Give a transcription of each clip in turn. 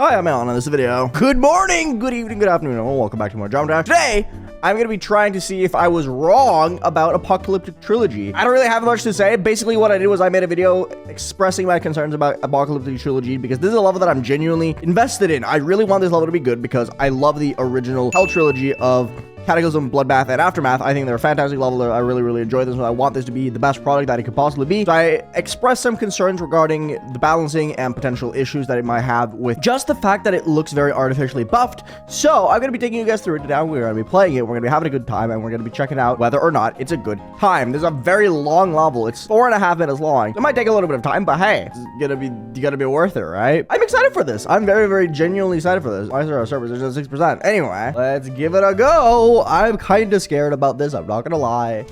Hi, I'm Alan in this video. Good morning, good evening, good afternoon, and welcome back to more Jump Draft. Today, I'm going to be trying to see if I was wrong about Apocalyptic Trilogy. I don't really have much to say. Basically, what I did was I made a video expressing my concerns about Apocalyptic Trilogy because this is a level that I'm genuinely invested in. I really want this level to be good because I love the original Hell Trilogy of Cataclysm, Bloodbath, and Aftermath. I think they're a fantastic level. I really enjoy this. I want this to be the best product that it could possibly be. So I expressed some concerns regarding the balancing and potential issues that it might have with just the fact that it looks very artificially buffed. So I'm going to be taking you guys through it today. We're going to be playing it. We're going to be having a good time, and we're going to be checking out whether or not it's a good time. This is a very long level. It's 4.5 minutes long. It might take a little bit of time, but hey, it's gonna be worth it, right? I'm excited for this. I'm very genuinely excited for this. Why is our servers just 6%? Anyway, let's give it a go. I'm kind of scared about this. I'm not gonna lie.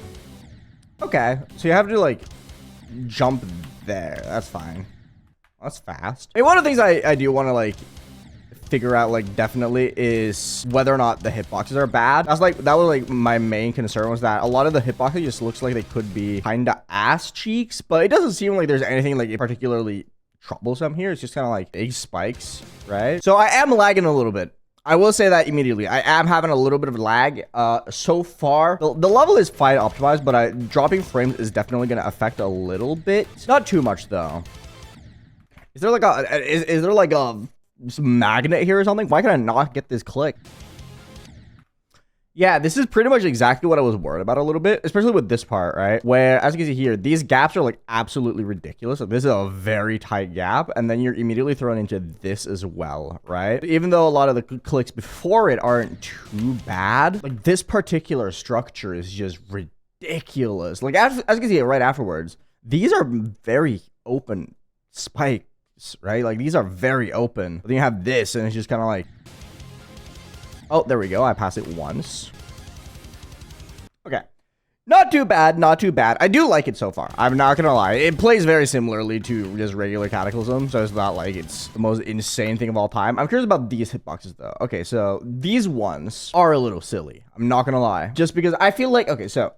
Okay, so you have to like jump there. That's fine. That's fast. I mean, one of the things I do want to like figure out like definitely is whether or not the hitboxes are bad. That was like my main concern, was that a lot of the hitboxes just looks like they could be kind of ass cheeks, but it doesn't seem like there's anything like particularly troublesome here. It's just kind of like big spikes, right? So I am lagging a little bit. I will say that immediately. I am having a little bit of lag. So far, the level is fine optimized, but dropping frames is definitely going to affect a little bit. Not too much though. Is there like a some magnet here or something? Why can I not get this click? Yeah, this is pretty much exactly what I was worried about a little bit, especially with this part, right? Where, as you can see here, these gaps are like absolutely ridiculous. Like, this is a very tight gap, and then you're immediately thrown into this as well, right? Even though a lot of the clicks before it aren't too bad, like this particular structure is just ridiculous. Like, as you can see right afterwards, these are very open spikes, right? Like, these are very open. But then you have this, and it's just kind of like, oh, there we go. I passed it once. Okay. Not too bad. Not too bad. I do like it so far. I'm not going to lie. It plays very similarly to just regular Cataclysm, so it's not like it's the most insane thing of all time. I'm curious about these hitboxes, though. Okay, so these ones are a little silly. I'm not going to lie. Just because I feel like, okay, so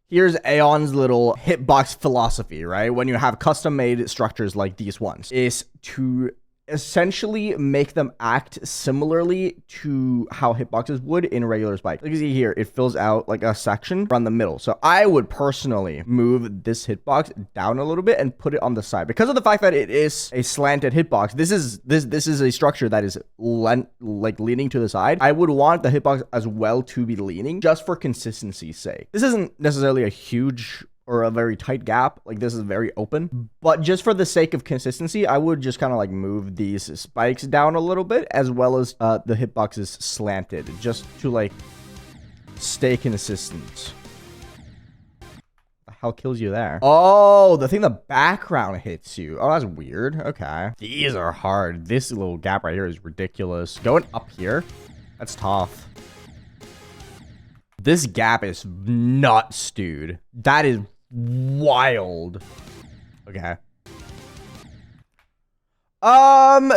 here's Aeon's little hitbox philosophy, right? When you have custom-made structures like these ones, is to essentially make them act similarly to how hitboxes would in regular spike. Like you see here, it fills out like a section around the middle. So I would personally move this hitbox down a little bit and put it on the side because of the fact that it is a slanted hitbox. This is a structure that is like leaning to the side. I would want the hitbox as well to be leaning just for consistency's sake. This isn't necessarily a huge or a very tight gap. Like, this is very open, but just for the sake of consistency, I would just kind of like move these spikes down a little bit, as well as the hitbox is slanted, just to like stay consistent. The hell kills you there? Oh, the thing in the background hits you. Oh, that's weird. Okay, these are hard. This little gap right here is ridiculous. Going up here, that's tough. This gap is nuts, dude. That is wild. Okay.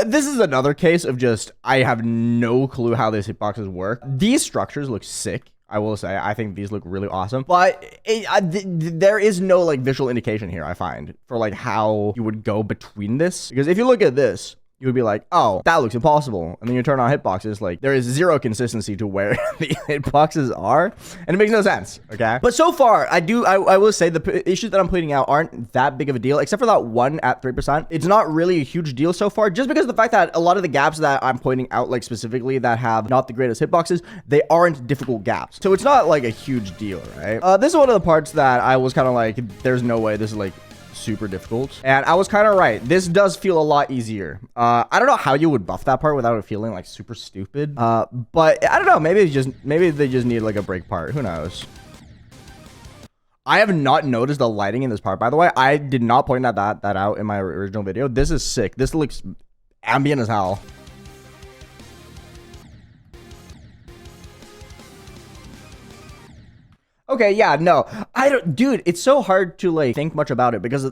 This is another case of just, I have no clue how these hitboxes work. These structures look sick, I will say. I think these look really awesome, but there is no like visual indication here, I find, for like how you would go between this. Because if you look at this, you would be like, oh, that looks impossible. And then you turn on hitboxes, like there is zero consistency to where the hitboxes are. And it makes no sense, okay? But so far, I will say the issues that I'm pointing out aren't that big of a deal, except for that one at 3%. It's not really a huge deal so far, just because of the fact that a lot of the gaps that I'm pointing out, like specifically that have not the greatest hitboxes, they aren't difficult gaps. So it's not like a huge deal, right? This is one of the parts that I was kind of like, there's no way this is like super difficult, and I was kind of right. This does feel a lot easier. I don't know how you would buff that part without it feeling like super stupid, but I don't know, maybe they just need like a break part. Who knows? I have not noticed the lighting in this part, by the way. I did not point that out in my original video. This is sick. This looks ambient as hell. Okay, yeah, no, I don't, dude, it's so hard to like think much about it because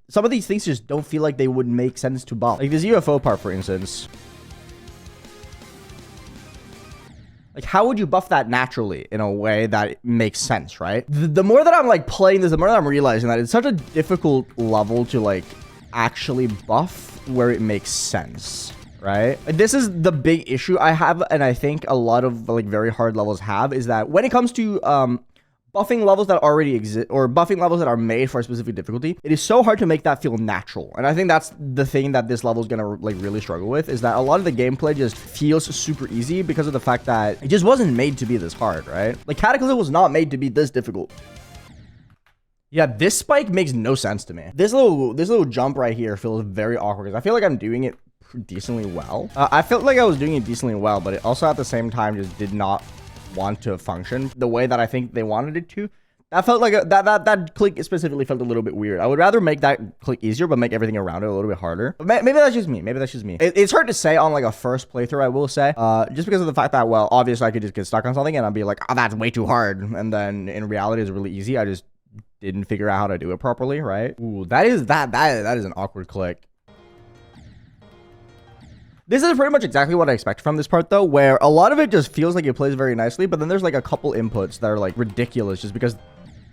some of these things just don't feel like they would make sense to buff. Like this UFO part, for instance. Like, how would you buff that naturally in a way that makes sense, right? The more that I'm like playing this, the more that I'm realizing that it's such a difficult level to like actually buff where it makes sense. right? This is the big issue I have, and I think a lot of like very hard levels have, is that when it comes to buffing levels that already exist or buffing levels that are made for a specific difficulty, it is so hard to make that feel natural. And I think that's the thing that this level is gonna like really struggle with, is that a lot of the gameplay just feels super easy because of the fact that it just wasn't made to be this hard, right? Like Cataclysm was not made to be this difficult. Yeah, this spike makes no sense to me. This little jump right here feels very awkward because I feel like I'm doing it decently well. I felt like I was doing it decently well, but it also at the same time just did not want to function the way that I think they wanted it to. That felt like that click specifically felt a little bit weird. I would rather make that click easier, but make everything around it a little bit harder. But maybe that's just me. Maybe that's just me. It's hard to say on like a first playthrough, I will say, just because of the fact that, well, obviously I could just get stuck on something and I'd be like, oh, that's way too hard. And then in reality, it's really easy. I just didn't figure out how to do it properly, right? Ooh, that is an awkward click. This is pretty much exactly what I expect from this part, though, where a lot of it just feels like it plays very nicely, but then there's like a couple inputs that are like ridiculous just because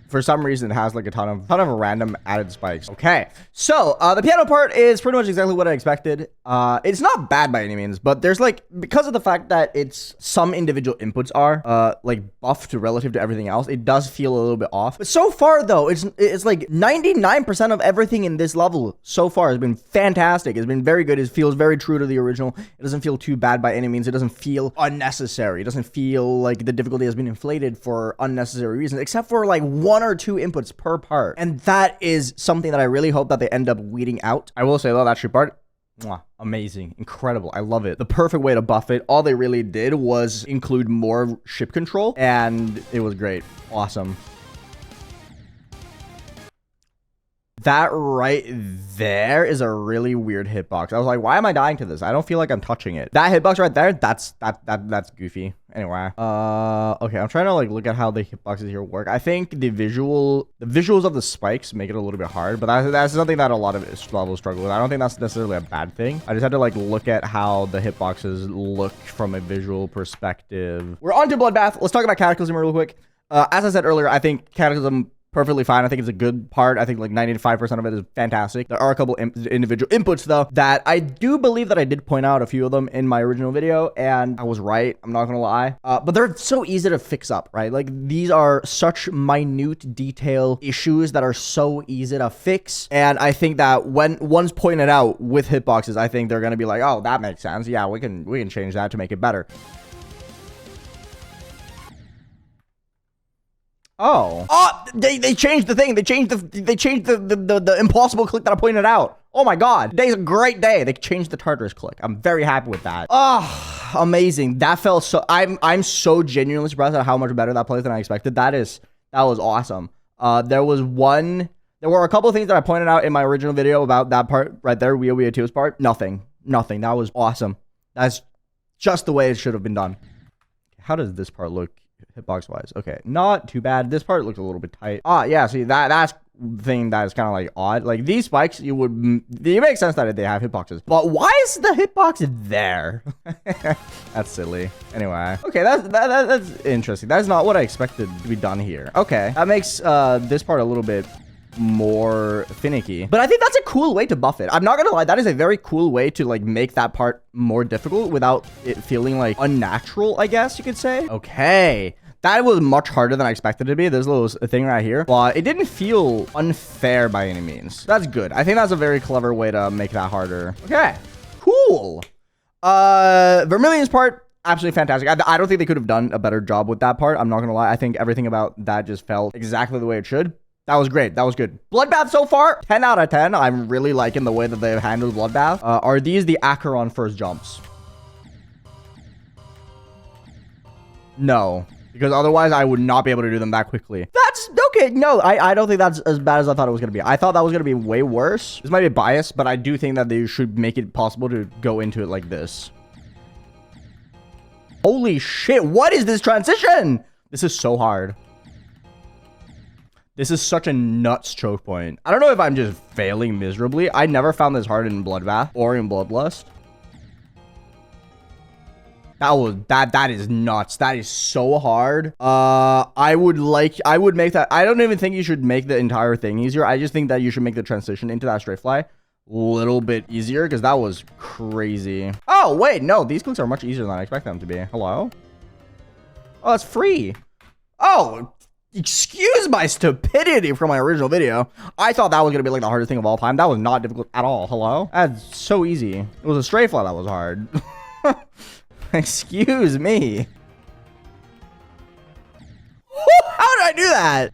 for some reason it has like a ton of random added spikes. Okay, so the piano part is pretty much exactly what I expected. It's not bad by any means, but there's like, because of the fact that it's some individual inputs are like buffed relative to everything else, it does feel a little bit off. But so far though, it's like 99% of everything in this level so far has been fantastic. It's been very good. It feels very true to the original. It doesn't feel too bad by any means. It doesn't feel unnecessary. It doesn't feel like the difficulty has been inflated for unnecessary reasons, except for like 1 or 2 inputs per part. And that is something that I really hope that they end up weeding out. I will say though, that ship part, mwah, amazing, incredible. I love it. The perfect way to buff it. All they really did was include more ship control and it was great. Awesome. That right there is a really weird hitbox. I was like, why am I dying to this? I don't feel like I'm touching it. That hitbox right there, that's goofy. Anyway, okay, I'm trying to like look at how the hitboxes here work. I think the visuals of the spikes make it a little bit hard, but that's something that a lot of levels struggle with. I don't think that's necessarily a bad thing. I just had to like look at how the hitboxes look from a visual perspective. We're on to Bloodbath. Let's talk about Cataclysm real quick. As I said earlier, I think Cataclysm perfectly fine. I think it's a good part. I think like 95% of it is fantastic. There are a couple individual inputs though that I do believe that I did point out a few of them in my original video, and I was right. I'm not gonna lie. But they're so easy to fix up, right? Like these are such minute detail issues that are so easy to fix. And I think that when one's pointed out with hitboxes, I think they're gonna be like, oh, that makes sense. Yeah, we can change that to make it better. Oh, they changed the thing. They changed the impossible click that I pointed out. Oh my god, today's a great day. They changed the Tartarus click. I'm very happy with that. Oh, amazing. That felt so. I'm so genuinely surprised at how much better that plays than I expected. That was awesome. There were a couple of things that I pointed out in my original video about that part right there, Wheel 2's part. Nothing. That was awesome. That's just the way it should have been done. How does this part look? Hitbox wise, okay, not too bad. This part looks a little bit tight. Yeah, see, that's the thing that is kind of like odd. Like these spikes, it makes sense that they have hitboxes, but why is the hitbox there? That's silly. Anyway, okay, that's interesting. That's not what I expected to be done here. Okay, that makes this part a little bit more finicky, but I think that's a cool way to buff it. I'm not gonna lie, that is a very cool way to like make that part more difficult without it feeling like unnatural, I guess you could say. Okay, that was much harder than I expected it to be. This little thing right here, but it didn't feel unfair by any means. That's good. I think that's a very clever way to make that harder. Okay, cool. Vermilion's part, absolutely fantastic. I don't think they could have done a better job with that part. I'm not gonna lie. I think everything about that just felt exactly the way it should. That was great. That was good. Bloodbath so far, 10 out of 10. I'm really liking the way that they've handled Bloodbath. Are these the Acheron first jumps? No, because otherwise I would not be able to do them that quickly. That's okay. No, I don't think that's as bad as I thought it was going to be. I thought that was going to be way worse. This might be biased, but I do think that they should make it possible to go into it like this. Holy shit. What is this transition? This is so hard. This is such a nuts choke point. I don't know if I'm just failing miserably. I never found this hard in Bloodbath or in Bloodlust. That is nuts. That is so hard. I would make that. I don't even think you should make the entire thing easier. I just think that you should make the transition into that straight fly little bit easier because that was crazy. Oh, wait, no, these clicks are much easier than I expect them to be. Hello? Oh, that's free. Oh, excuse my stupidity from my original video. I thought that was going to be like the hardest thing of all time. That was not difficult at all. Hello? That's so easy. It was a stray fly that was hard. Excuse me. How did I do that?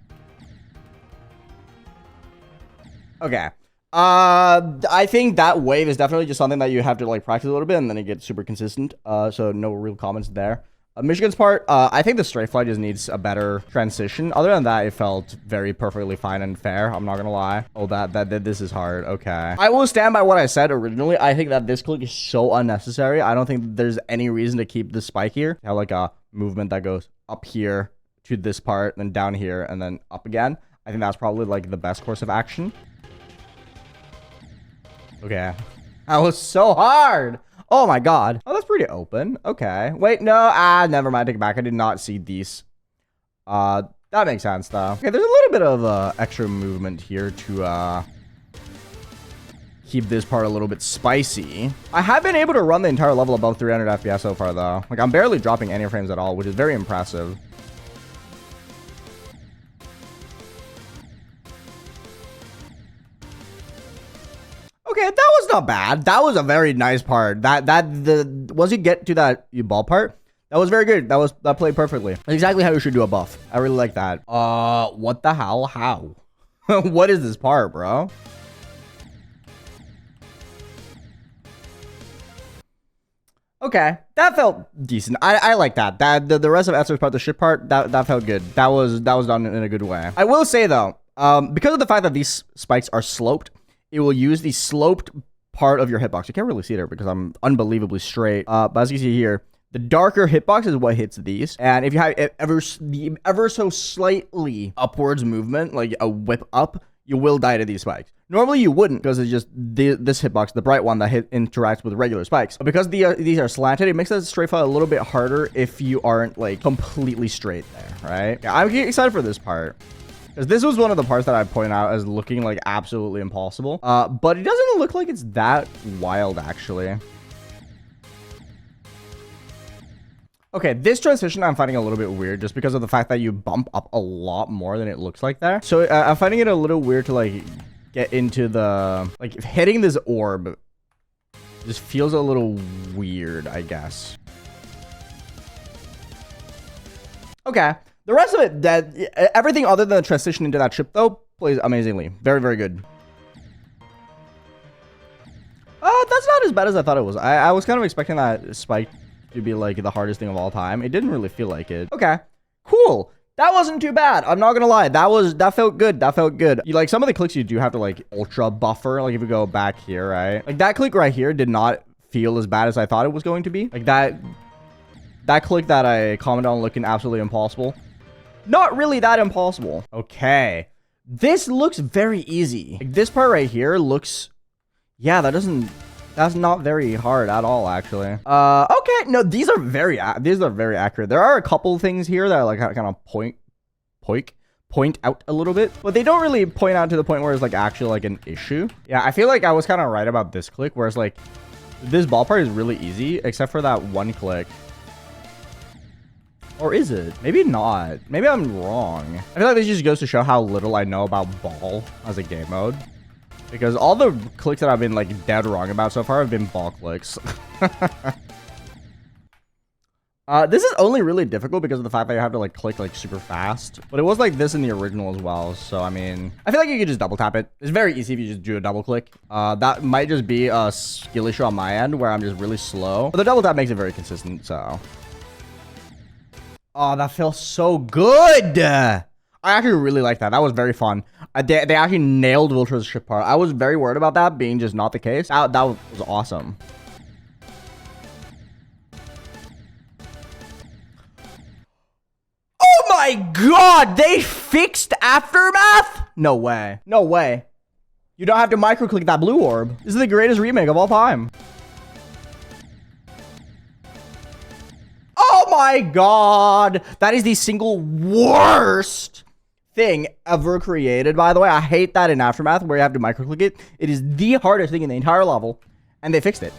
Okay. I think that wave is definitely just something that you have to like practice a little bit and then it gets super consistent. So no real comments there. Michigan's part, I think the straight fly just needs a better transition. Other than that, it felt very perfectly fine and fair. I'm not gonna lie. Oh, this is hard. Okay. I will stand by what I said originally. I think that this click is so unnecessary. I don't think there's any reason to keep the spike here. Have like a movement that goes up here to this part, then down here, and then up again. I think that's probably like the best course of action. Okay. That was so hard. Oh my god. Oh, that's pretty open. Okay. Wait, no. Never mind. Take it back. I did not see these. That makes sense, though. Okay, there's a little bit of extra movement here to keep this part a little bit spicy. I have been able to run the entire level above 300 FPS so far, though. Like, I'm barely dropping any frames at all, which is very impressive. Okay, that was not bad. That was a very nice part. Once you get to that ball part, that was very good. That played perfectly. That's exactly how you should do a buff. I really like that. What the hell? How? What is this part, bro? Okay, that felt decent. I like that. The rest of Esther's part, the ship part, that felt good. That was done in a good way. I will say though, because of the fact that these spikes are sloped, it will use the sloped part of your hitbox. You can't really see it there because I'm unbelievably straight. But as you see here, the darker hitbox is what hits these. And if you have ever so slightly upwards movement, like a whip up, you will die to these spikes. Normally you wouldn't because it's just this hitbox, the bright one that interacts with regular spikes. But because these are slanted, it makes that straight fly a little bit harder if you aren't like completely straight there, right? Yeah, I'm excited for this part. Because this was one of the parts that I point out as looking like absolutely impossible. But it doesn't look like it's that wild, actually. Okay, this transition I'm finding a little bit weird just because of the fact that you bump up a lot more than it looks like there. So I'm finding it a little weird to like get into the... Like hitting this orb just feels a little weird, I guess. Okay. The rest of it, everything other than the transition into that ship, though, plays amazingly. Very, very good. That's not as bad as I thought it was. I was kind of expecting that spike to be, like, the hardest thing of all time. It didn't really feel like it. Okay, cool. That wasn't too bad. I'm not gonna lie. That felt good. That felt good. You like some of the clicks you do have to, like, ultra buffer. Like, if you go back here, right? Like, that click right here did not feel as bad as I thought it was going to be. Like, that click that I commented on looking absolutely impossible. Not really that impossible. Okay. This looks very easy. Like this part right here looks... Yeah, that's not very hard at all, actually. Okay. No, these are very accurate. There are a couple things here that like kind of point out a little bit, but they don't really point out to the point where it's like actually like an issue. Yeah, I feel like I was kind of right about this click, whereas like this ball part is really easy, except for that one click. Or is it? Maybe not. Maybe I'm wrong. I feel like this just goes to show how little I know about ball as a game mode. Because all the clicks that I've been like dead wrong about so far have been ball clicks. This is only really difficult because of the fact that you have to like click like super fast. But it was like this in the original as well. So, I mean, I feel like you could just double tap it. It's very easy if you just do a double click. That might just be a skill issue on my end where I'm just really slow. But the double tap makes it very consistent, so... Oh, that feels so good. I actually really like that. That was very fun. They actually nailed Viltra's ship part. I was very worried about that being just not the case. That was awesome. Oh my god, they fixed Aftermath? No way. No way. You don't have to micro-click that blue orb. This is the greatest remake of all time. Oh my god, that is the single worst thing ever created, by the way. I hate that in Aftermath where you have to microclick it. It is the hardest thing in the entire level, and they fixed it.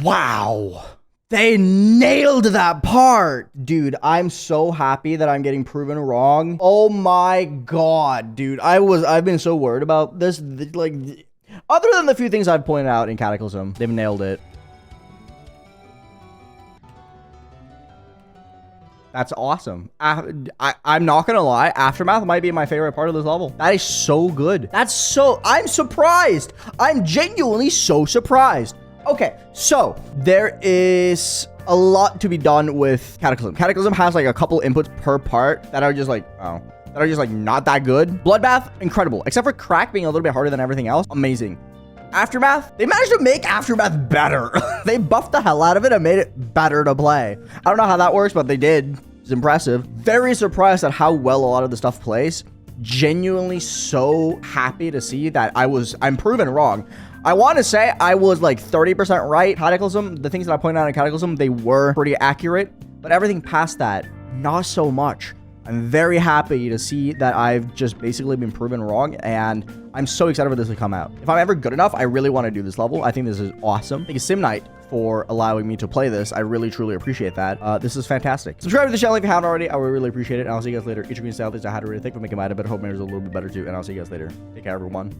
Wow. They nailed that part. Dude, I'm so happy that I'm getting proven wrong. Oh my god, dude. I've been so worried about this. Like, other than the few things I've pointed out in Cataclysm, they've nailed it. That's awesome. I'm not gonna lie, Aftermath might be my favorite part of this level. That is so good. I'm surprised. I'm genuinely so surprised. Okay, so there is a lot to be done with Cataclysm. Cataclysm has like a couple inputs per part that are just like, not that good. Bloodbath, incredible. Except for Crack being a little bit harder than everything else. Amazing. Aftermath, they managed to make Aftermath better. They buffed the hell out of it and made it better to play. I don't know how that works, but they did. It's impressive. Very surprised at how well a lot of the stuff plays. Genuinely so happy to see that I'm proven wrong. I want to say I was like 30% right. Cataclysm, the things that I pointed out in Cataclysm, they were pretty accurate, but everything past that, not so much. I'm very happy to see that I've just basically been proven wrong, and I'm so excited for this to come out. If I'm ever good enough, I really want to do this level. I think this is awesome. Thank you, Zimnyte, for allowing me to play this. I really, truly appreciate that. This is fantastic. Subscribe to the channel if you haven't already. I would really appreciate it, and I'll see you guys later. Each of you style things I had to really think for making my better, hope mine is a little bit better too, and I'll see you guys later. Take care, everyone.